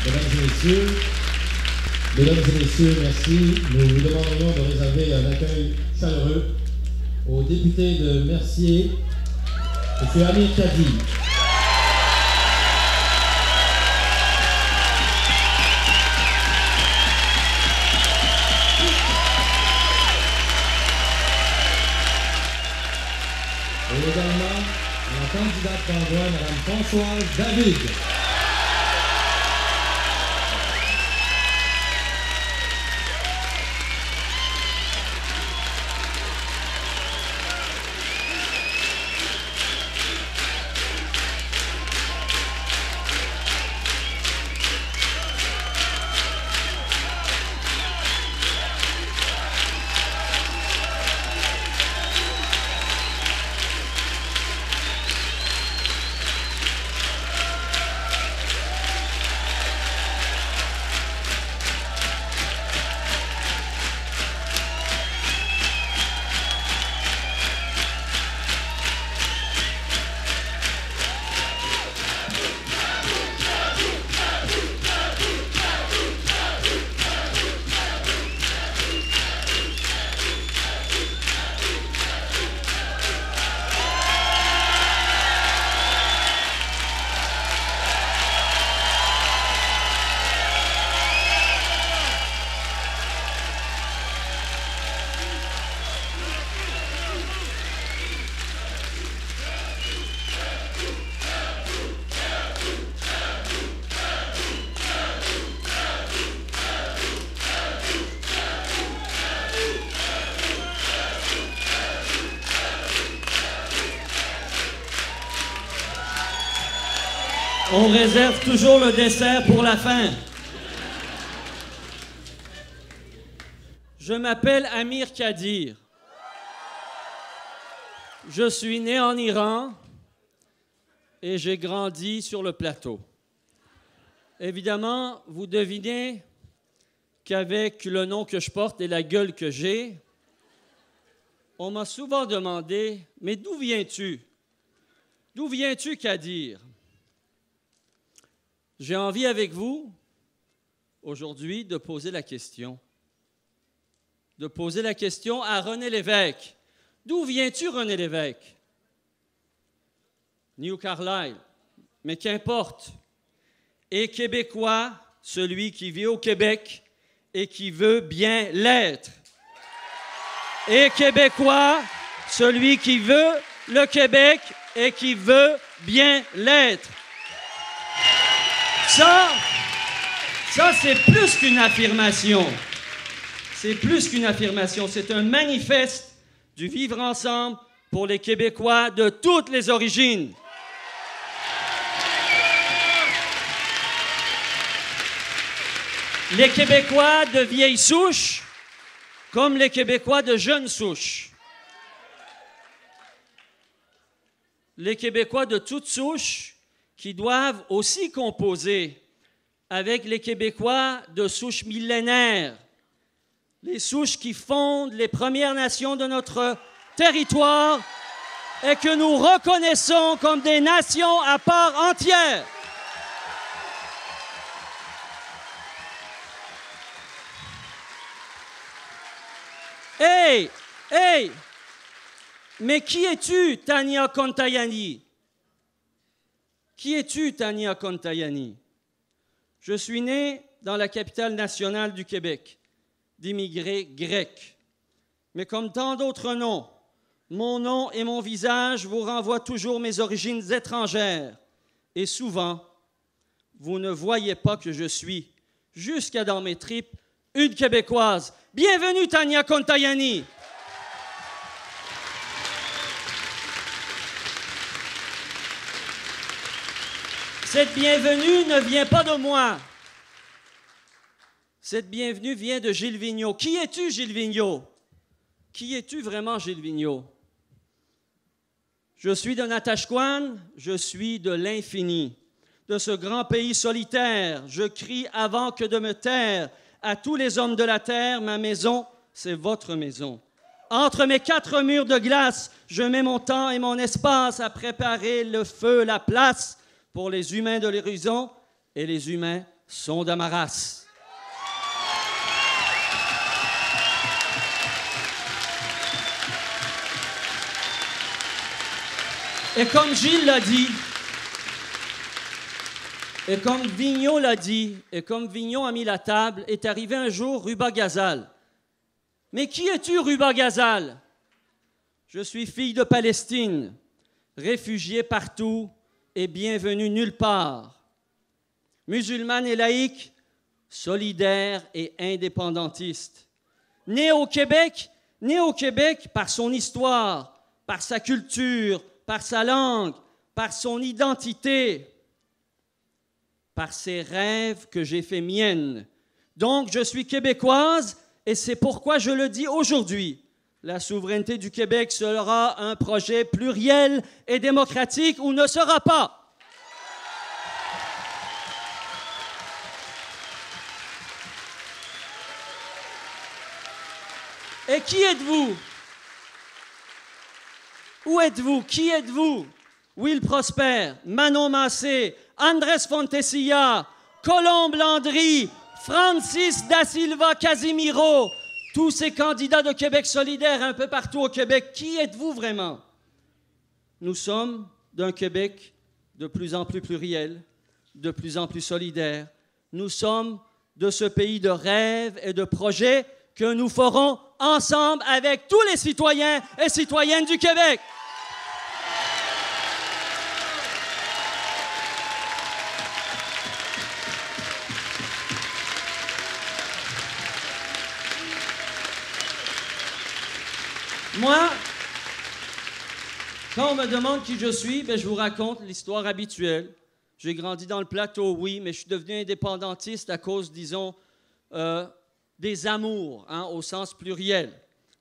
Mesdames et messieurs, merci. Nous vous demanderions de réserver un accueil chaleureux au député de Mercier, M. Amir Kadi. Et également la candidate d'envoi, Mme Françoise David. On réserve toujours le dessert pour la fin. Je m'appelle Amir Kadir. Je suis né en Iran et j'ai grandi sur le plateau. Évidemment, vous devinez qu'avec le nom que je porte et la gueule que j'ai, on m'a souvent demandé « Mais d'où viens-tu? D'où viens-tu, Kadir? » J'ai envie avec vous, aujourd'hui, de poser la question. De poser la question à René Lévesque. D'où viens-tu, René Lévesque? New Carlisle, mais qu'importe. Et Québécois, celui qui vit au Québec et qui veut bien l'être. Et Québécois, celui qui veut le Québec et qui veut bien l'être. Ça, c'est plus qu'une affirmation. C'est plus qu'une affirmation. C'est un manifeste du vivre ensemble pour les Québécois de toutes les origines. Les Québécois de vieille souche, comme les Québécois de jeune souche. Les Québécois de toute souche qui doivent aussi composer avec les Québécois de souche millénaire, les souches qui fondent les Premières Nations de notre territoire et que nous reconnaissons comme des nations à part entière. Hey! Mais qui es-tu, Tania Kontayani? Qui es-tu, Tania Kontayani? Je suis né dans la capitale nationale du Québec, d'immigrés grecs. Mais comme tant d'autres noms, mon nom et mon visage vous renvoient toujours mes origines étrangères. Et souvent, vous ne voyez pas que je suis, jusqu'à dans mes tripes, une Québécoise. Bienvenue, Tania Kontayani! Cette bienvenue ne vient pas de moi. Cette bienvenue vient de Gilles Vigneault. Qui es-tu, Gilles Vigneault? Qui es-tu vraiment, Gilles Vigneault? Je suis de Natashquan, je suis de l'infini. De ce grand pays solitaire, je crie avant que de me taire. À tous les hommes de la terre, ma maison, c'est votre maison. Entre mes quatre murs de glace, je mets mon temps et mon espace à préparer le feu, la place pour les humains de l'horizon et les humains sont de ma race. Et comme Gilles l'a dit, et comme Vigneault l'a dit, et comme Vigneault a mis la table, est arrivé un jour Ruba Ghazal. Mais qui es-tu, Ruba Ghazal? Je suis fille de Palestine, réfugiée partout et bienvenue nulle part. Musulmane et laïque, solidaire et indépendantiste. Née au Québec par son histoire, par sa culture, par sa langue, par son identité, par ses rêves que j'ai fait miennes. Donc, je suis québécoise et c'est pourquoi je le dis aujourd'hui. La souveraineté du Québec sera un projet pluriel et démocratique ou ne sera pas. Et qui êtes-vous? Où êtes-vous? Qui êtes-vous? Will Prosper, Manon Massé, Andrés Fontecilla, Colombe Landry, Francis da Silva Casimiro, tous ces candidats de Québec solidaire un peu partout au Québec, qui êtes-vous vraiment? Nous sommes d'un Québec de plus en plus pluriel, de plus en plus solidaire. Nous sommes de ce pays de rêves et de projets que nous ferons ensemble avec tous les citoyens et citoyennes du Québec. Moi, quand on me demande qui je suis, je vous raconte l'histoire habituelle. J'ai grandi dans le plateau, oui, mais je suis devenu indépendantiste à cause, disons, des amours, au sens pluriel.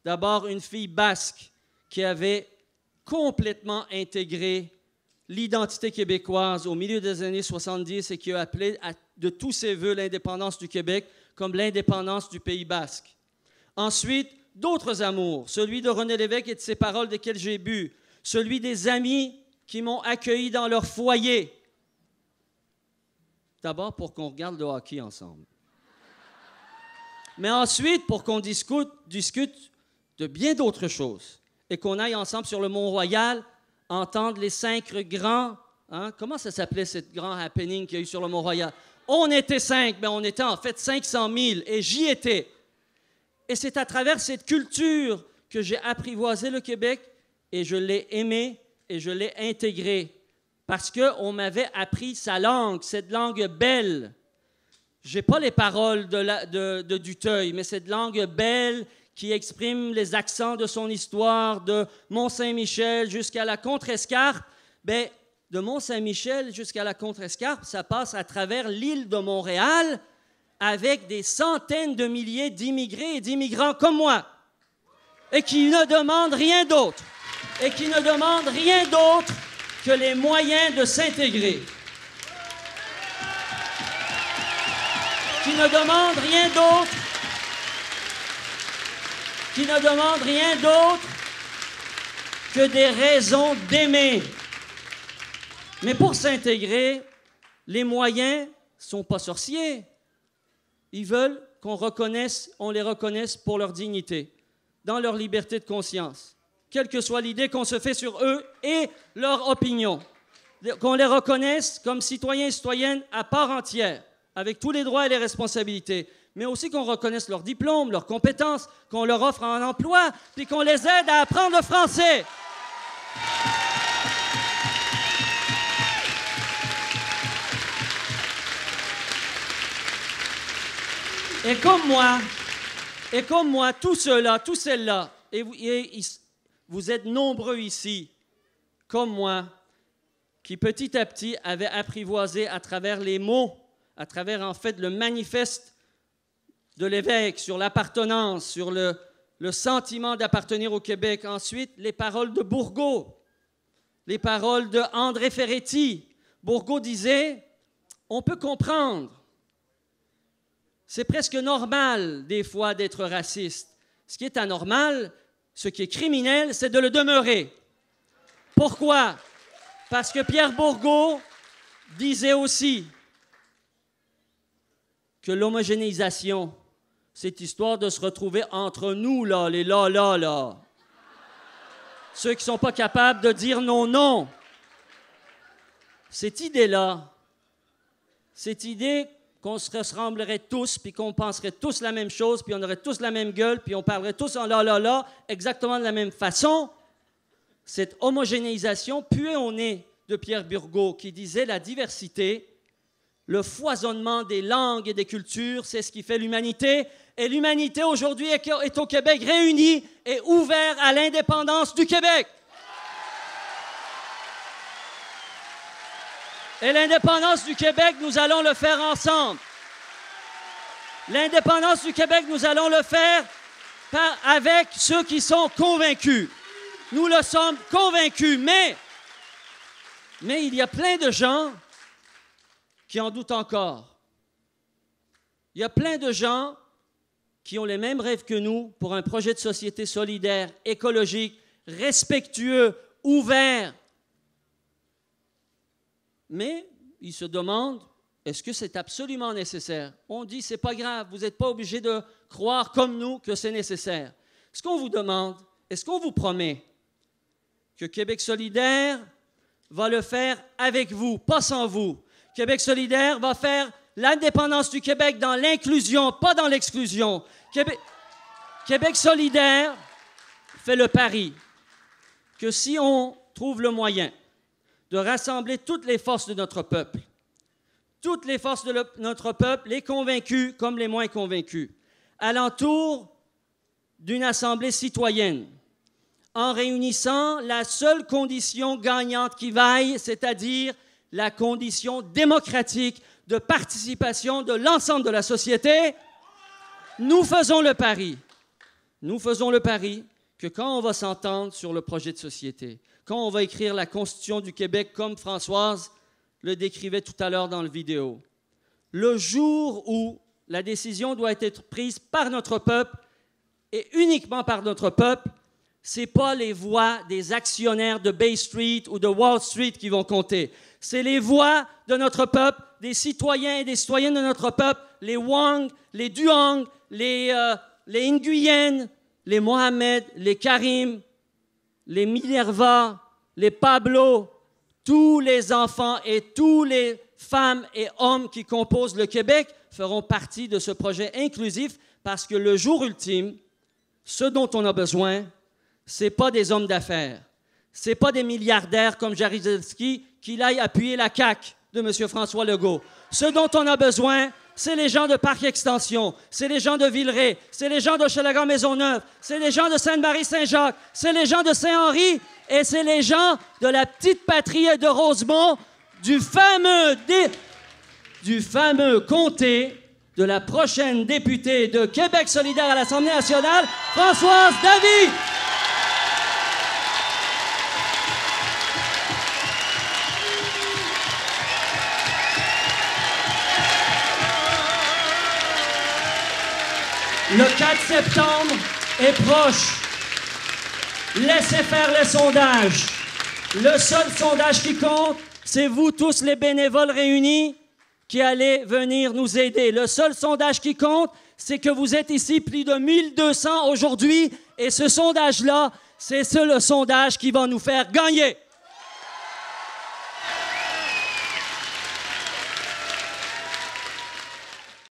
D'abord, une fille basque qui avait complètement intégré l'identité québécoise au milieu des années 70 et qui a appelé de tous ses voeux l'indépendance du Québec comme l'indépendance du Pays basque. Ensuite, d'autres amours, celui de René Lévesque et de ses paroles desquelles j'ai bu, celui des amis qui m'ont accueilli dans leur foyer. D'abord pour qu'on regarde le hockey ensemble. Mais ensuite pour qu'on discute de bien d'autres choses et qu'on aille ensemble sur le Mont-Royal entendre les 5 grands... comment ça s'appelait, ce grand happening qu'il y a eu sur le Mont-Royal? On était 5, mais on était en fait 500 000 et j'y étais. Et c'est à travers cette culture que j'ai apprivoisé le Québec et je l'ai aimé et je l'ai intégré parce qu'on m'avait appris sa langue, cette langue belle. Je n'ai pas les paroles de Duteuil, mais cette langue belle qui exprime les accents de son histoire, de Mont-Saint-Michel jusqu'à la Contrescarpe. Bien, de Mont-Saint-Michel jusqu'à la Contrescarpe, ça passe à travers l'île de Montréal, avec des centaines de milliers d'immigrés et d'immigrants comme moi, et qui ne demandent rien d'autre, que les moyens de s'intégrer, qui ne demandent rien d'autre que des raisons d'aimer. Mais pour s'intégrer, les moyens ne sont pas sorciers. Ils veulent on les reconnaisse pour leur dignité, dans leur liberté de conscience, quelle que soit l'idée qu'on se fait sur eux et leur opinion. Qu'on les reconnaisse comme citoyens et citoyennes à part entière, avec tous les droits et les responsabilités, mais aussi qu'on reconnaisse leurs diplômes, leurs compétences, qu'on leur offre un emploi, puis qu'on les aide à apprendre le français. Et comme moi, tous ceux-là, tous celles-là, et vous êtes nombreux ici, comme moi, qui petit à petit avaient apprivoisé à travers les mots, à travers en fait le manifeste de l'évêque sur l'appartenance, sur le sentiment d'appartenir au Québec. Ensuite, les paroles de Bourgault, les paroles de André Ferretti. Bourgault disait, on peut comprendre. C'est presque normal, des fois, d'être raciste. Ce qui est anormal, ce qui est criminel, c'est de le demeurer. Pourquoi? Parce que Pierre Bourgault disait aussi que l'homogénéisation, c'est histoire de se retrouver entre nous, là, les là. Ceux qui ne sont pas capables de dire non. Cette idée-là, cette idée qu'on se ressemblerait tous, puis qu'on penserait tous la même chose, puis on aurait tous la même gueule, puis on parlerait tous en là, exactement de la même façon, cette homogénéisation puée au nez de Pierre Burgot, qui disait la diversité, le foisonnement des langues et des cultures, c'est ce qui fait l'humanité. Et l'humanité aujourd'hui est au Québec réunie et ouverte à l'indépendance du Québec. Et l'indépendance du Québec, nous allons le faire ensemble. L'indépendance du Québec, nous allons le faire avec ceux qui sont convaincus. Nous le sommes convaincus, mais il y a plein de gens qui en doutent encore. Il y a plein de gens qui ont les mêmes rêves que nous pour un projet de société solidaire, écologique, respectueux, ouvert. Mais ils se demandent, est-ce que c'est absolument nécessaire? On dit, c'est pas grave, vous n'êtes pas obligé de croire comme nous que c'est nécessaire. Ce qu'on vous demande, est-ce qu'on vous promet que Québec solidaire va le faire avec vous, pas sans vous? Québec solidaire va faire l'indépendance du Québec dans l'inclusion, pas dans l'exclusion. Québec solidaire fait le pari que si on trouve le moyen de rassembler toutes les forces de notre peuple, toutes les forces de notre peuple, les convaincus comme les moins convaincus, alentour d'une assemblée citoyenne, en réunissant la seule condition gagnante qui vaille, c'est-à-dire la condition démocratique de participation de l'ensemble de la société, nous faisons le pari que quand on va s'entendre sur le projet de société, quand on va écrire la Constitution du Québec comme Françoise le décrivait tout à l'heure dans la vidéo, le jour où la décision doit être prise par notre peuple et uniquement par notre peuple, ce n'est pas les voix des actionnaires de Bay Street ou de Wall Street qui vont compter. C'est les voix de notre peuple, des citoyens et des citoyennes de notre peuple, les Wang, les Duong, les Nguyen, les Mohamed, les Karim, les Minerva, les Pablo, tous les enfants et toutes les femmes et hommes qui composent le Québec feront partie de ce projet inclusif parce que le jour ultime, ce dont on a besoin, ce n'est pas des hommes d'affaires, ce n'est pas des milliardaires comme Jaruzelski qui aillent appuyer la CAQ de M. François Legault. Ce dont on a besoin, c'est les gens de Parc Extension, c'est les gens de Villeray, c'est les gens de Hochelaga-Maisonneuve, c'est les gens de Sainte-Marie-Saint-Jacques, c'est les gens de Saint-Henri et c'est les gens de la petite patrie de Rosemont, du fameux comté de la prochaine députée de Québec solidaire à l'Assemblée nationale, Françoise David. Le 4 septembre est proche. Laissez faire les sondages. Le seul sondage qui compte, c'est vous tous les bénévoles réunis qui allez venir nous aider. Le seul sondage qui compte, c'est que vous êtes ici plus de 1200 aujourd'hui et ce sondage-là, c'est le sondage qui va nous faire gagner.